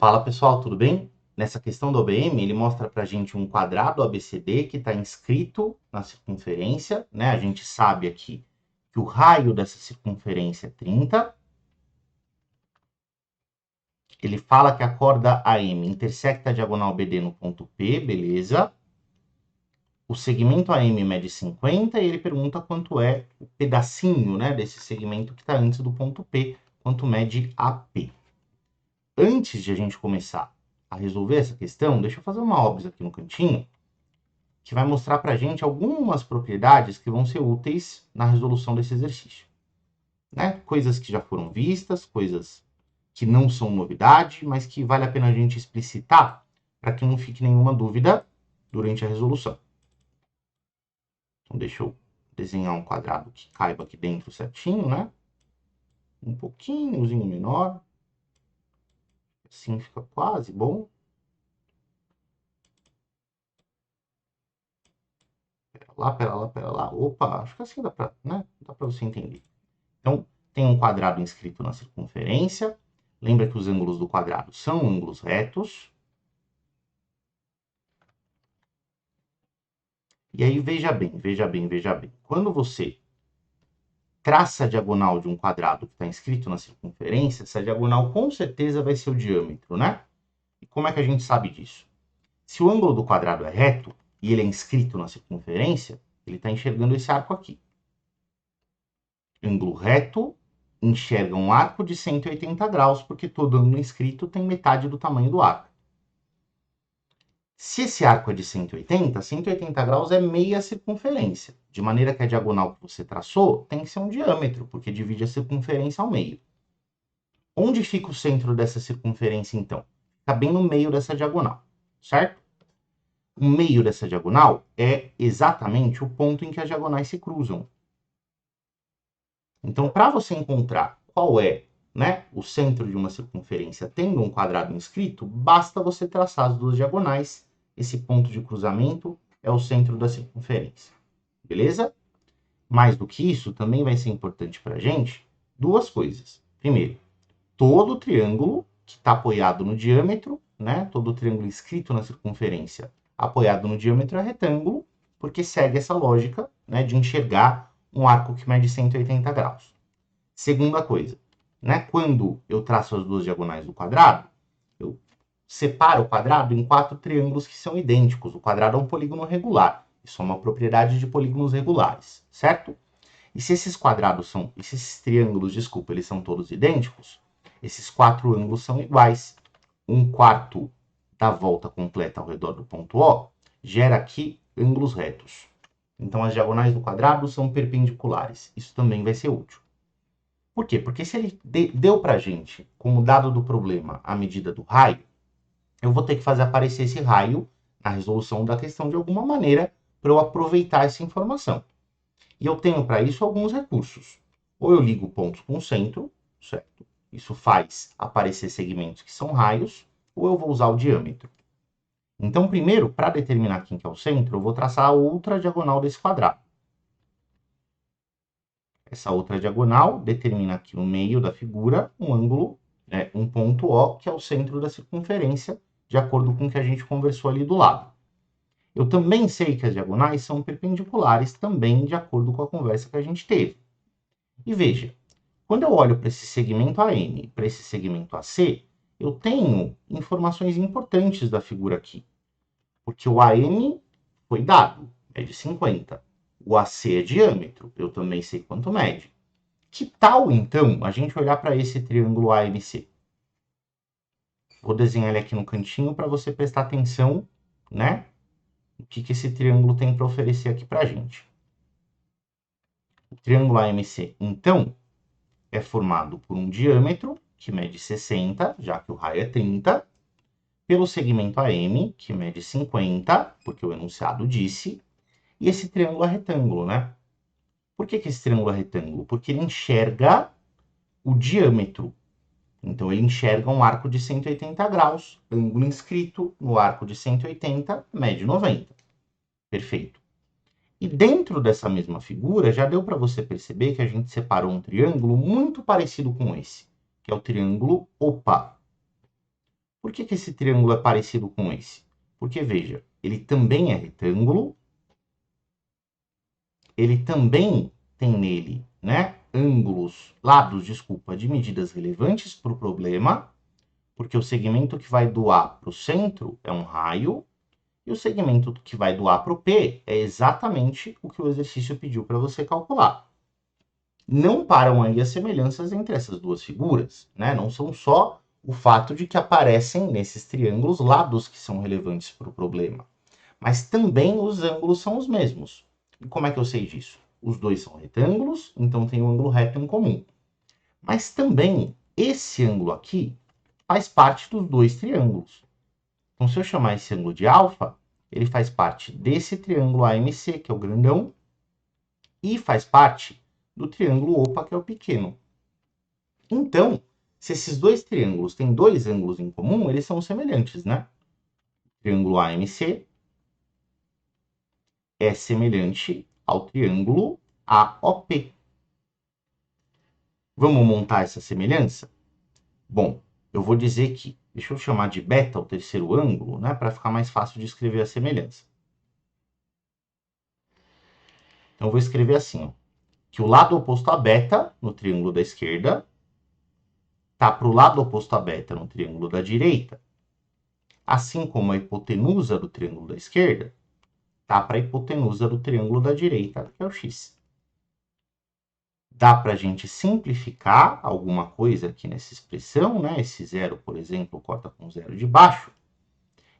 Fala pessoal, tudo bem? Nessa questão do OBM, ele mostra para a gente um quadrado ABCD que está inscrito na circunferência, né? A gente sabe aqui que o raio dessa circunferência é 30. Ele fala que a corda AM intersecta a diagonal BD no ponto P, beleza. O segmento AM mede 50 e ele pergunta quanto é o pedacinho, né, desse segmento que está antes do ponto P, quanto mede AP. Antes de a gente começar a resolver essa questão, deixa eu fazer uma óbvio aqui no cantinho, que vai mostrar para a gente algumas propriedades que vão ser úteis na resolução desse exercício. Né? Coisas que já foram vistas, coisas que não são novidade, mas que vale a pena a gente explicitar para que não fique nenhuma dúvida durante a resolução. Então, deixa eu desenhar um quadrado que caiba aqui dentro certinho, né? Um pouquinhozinho menor. Assim fica quase bom. Pera lá. Opa, acho que assim dá para, né? Dá para você entender. Então, tem um quadrado inscrito na circunferência. Lembra que os ângulos do quadrado são ângulos retos. E aí, veja bem. Quando você traça a diagonal de um quadrado que está inscrito na circunferência, essa diagonal com certeza vai ser o diâmetro, né? E como é que a gente sabe disso? Se o ângulo do quadrado é reto e ele é inscrito na circunferência, ele está enxergando esse arco aqui. Ângulo reto enxerga um arco de 180 graus, porque todo ângulo inscrito tem metade do tamanho do arco. Se esse arco é de 180 graus é meia circunferência, de maneira que a diagonal que você traçou tem que ser um diâmetro, porque divide a circunferência ao meio. Onde fica o centro dessa circunferência, então? Fica bem no meio dessa diagonal, certo? O meio dessa diagonal é exatamente o ponto em que as diagonais se cruzam. Então, para você encontrar qual é, né, o centro de uma circunferência tendo um quadrado inscrito, basta você traçar as duas diagonais. Esse ponto de cruzamento é o centro da circunferência. Beleza? Mais do que isso, também vai ser importante para a gente duas coisas. Primeiro, todo triângulo que está apoiado no diâmetro, né, todo triângulo inscrito na circunferência apoiado no diâmetro é retângulo, porque segue essa lógica, né, de enxergar um arco que mede 180 graus. Segunda coisa, né, quando eu traço as duas diagonais do quadrado, eu separo o quadrado em 4 triângulos que são idênticos. O quadrado é um polígono regular. Isso é uma propriedade de polígonos regulares, certo? E se esses triângulos, eles são todos idênticos, esses 4 ângulos são iguais. 1/4 da volta completa ao redor do ponto O gera aqui ângulos retos. Então, as diagonais do quadrado são perpendiculares. Isso também vai ser útil. Por quê? Porque se ele deu para a gente, como dado do problema, a medida do raio, eu vou ter que fazer aparecer esse raio na resolução da questão de alguma maneira para eu aproveitar essa informação. E eu tenho para isso alguns recursos. Ou eu ligo pontos com centro, certo? Isso faz aparecer segmentos que são raios, ou eu vou usar o diâmetro. Então, primeiro, para determinar quem que é o centro, eu vou traçar a outra diagonal desse quadrado. Essa outra diagonal determina aqui no meio da figura um ângulo, um ponto O, que é o centro da circunferência, de acordo com o que a gente conversou ali do lado. Eu também sei que as diagonais são perpendiculares também de acordo com a conversa que a gente teve. E veja, quando eu olho para esse segmento AM e para esse segmento AC, eu tenho informações importantes da figura aqui. Porque o AM foi dado, mede 50. O AC é diâmetro, eu também sei quanto mede. Que tal, então, a gente olhar para esse triângulo AMC? Vou desenhar ele aqui no cantinho para você prestar atenção, né? O que esse triângulo tem para oferecer aqui para a gente. O triângulo AMC, então, é formado por um diâmetro, que mede 60, já que o raio é 30, pelo segmento AM, que mede 50, porque o enunciado disse, e esse triângulo é retângulo, né? Por que esse triângulo é retângulo? Porque ele enxerga o diâmetro. Então, ele enxerga um arco de 180 graus, ângulo inscrito no arco de 180, mede 90. Perfeito. E dentro dessa mesma figura, já deu para você perceber que a gente separou um triângulo muito parecido com esse, que é o triângulo OPA. Por que esse triângulo é parecido com esse? Porque, veja, ele também é retângulo, ele também tem nele, né, lados, de medidas relevantes para o problema, porque o segmento que vai do A para o centro é um raio, e o segmento que vai do A para o P é exatamente o que o exercício pediu para você calcular. Não param aí as semelhanças entre essas duas figuras, né? Não são só o fato de que aparecem nesses triângulos lados que são relevantes para o problema, mas também os ângulos são os mesmos. E como é que eu sei disso? Os dois são retângulos, então tem um ângulo reto em comum. Mas também esse ângulo aqui faz parte dos dois triângulos. Então, se eu chamar esse ângulo de alfa, ele faz parte desse triângulo AMC, que é o grandão, e faz parte do triângulo OPA, que é o pequeno. Então, se esses dois triângulos têm dois ângulos em comum, eles são semelhantes, né? O triângulo AMC é semelhante ao triângulo AOP. Vamos montar essa semelhança? Bom, eu vou dizer que, deixa eu chamar de beta o terceiro ângulo, né, para ficar mais fácil de escrever a semelhança. Então, eu vou escrever assim, ó, que o lado oposto a beta, no triângulo da esquerda, está para o lado oposto a beta no triângulo da direita, assim como a hipotenusa do triângulo da esquerda está para a hipotenusa do triângulo da direita, que é o x. Dá para a gente simplificar alguma coisa aqui nessa expressão, né? Esse zero, por exemplo, corta com zero de baixo.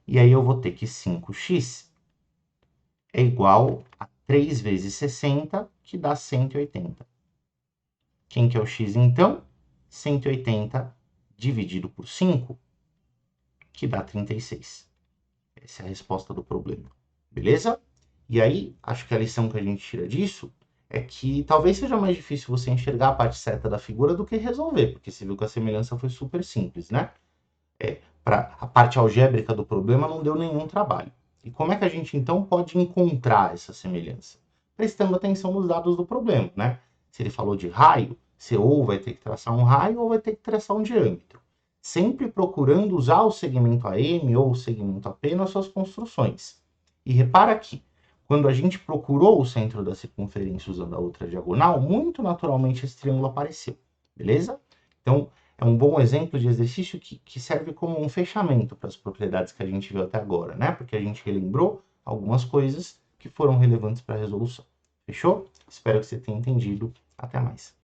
E aí eu vou ter que 5x é igual a 3 vezes 60, que dá 180. Quem que é o x, então? 180 dividido por 5, que dá 36. Essa é a resposta do problema. Beleza? E aí, acho que a lição que a gente tira disso é que talvez seja mais difícil você enxergar a parte certa da figura do que resolver, porque você viu que a semelhança foi super simples, né? Para a parte algébrica do problema não deu nenhum trabalho. E como é que a gente então pode encontrar essa semelhança? Prestando atenção nos dados do problema, né? Se ele falou de raio, você ou vai ter que traçar um raio ou vai ter que traçar um diâmetro. Sempre procurando usar o segmento AM ou o segmento AP nas suas construções. E repara que, quando a gente procurou o centro da circunferência usando a outra diagonal, muito naturalmente esse triângulo apareceu, beleza? Então, é um bom exemplo de exercício que serve como um fechamento para as propriedades que a gente viu até agora, né? Porque a gente relembrou algumas coisas que foram relevantes para a resolução. Fechou? Espero que você tenha entendido. Até mais.